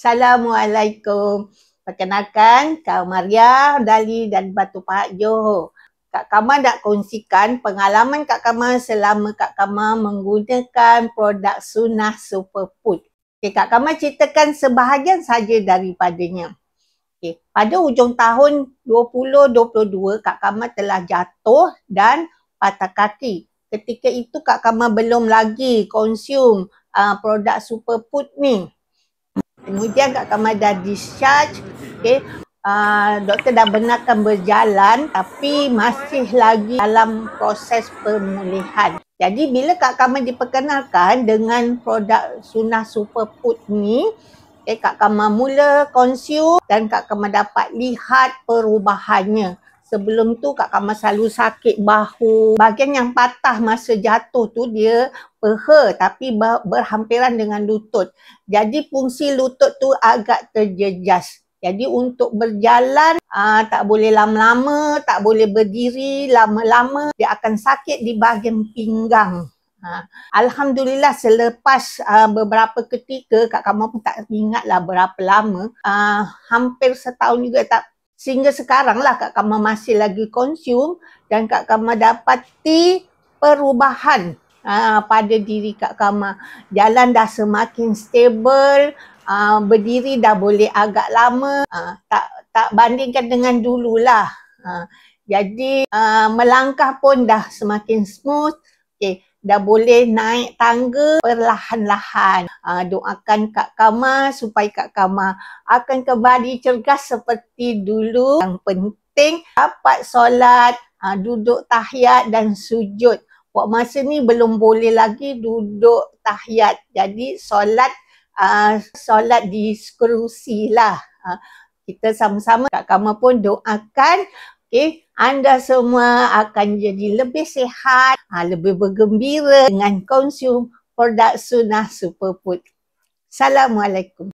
Assalamualaikum. Perkenalkan, Kak Maria Dali dan Batu Pahat Johor. Kak Kamal nak kongsikan pengalaman Kak Kamal selama Kak Kamal menggunakan produk Sunnah Superfood. Okay, Kak Kamal ceritakan sebahagian saja daripadanya. Okay, pada hujung tahun 2022, Kak Kamal telah jatuh dan patah kaki. Ketika itu Kak Kamal belum lagi konsum produk Superfood ni. Kemudian Kak Kamal dah discharge, okay. Doktor dah benarkan berjalan tapi masih lagi dalam proses pemulihan. Jadi bila Kak Kamal diperkenalkan dengan produk Sunnah Superfood ni, okay, Kak Kamal mula konsum dan Kak Kamal dapat lihat perubahannya. Sebelum tu Kak Kamal selalu sakit bahu. Bahagian yang patah masa jatuh tu dia peha tapi berhampiran dengan lutut. Jadi fungsi lutut tu agak terjejas. Jadi untuk berjalan tak boleh lama-lama, tak boleh berdiri lama-lama. Dia akan sakit di bahagian pinggang. Alhamdulillah selepas beberapa ketika, Kak Kamal pun tak ingatlah berapa lama. Hampir setahun juga tak. Sehingga sekarang lah Kak Kamal masih lagi konsum dan Kak Kamal dapati perubahan pada diri Kak Kamal. Jalan dah semakin stable, berdiri dah boleh agak lama, tak bandingkan dengan dululah. Jadi melangkah pun dah semakin smooth. Okay. Dah boleh naik tangga perlahan-lahan. Doakan Kak Kamal supaya Kak Kamal akan kembali cergas seperti dulu. Yang penting dapat solat, duduk tahiyat dan sujud. Buat masa ni belum boleh lagi duduk tahiyat. Jadi solat di kerusi lah. Kita sama-sama Kak Kamal pun doakan. Okay, anda semua akan jadi lebih sihat, lebih bergembira dengan konsum produk Sunnah Superfood. Assalamualaikum.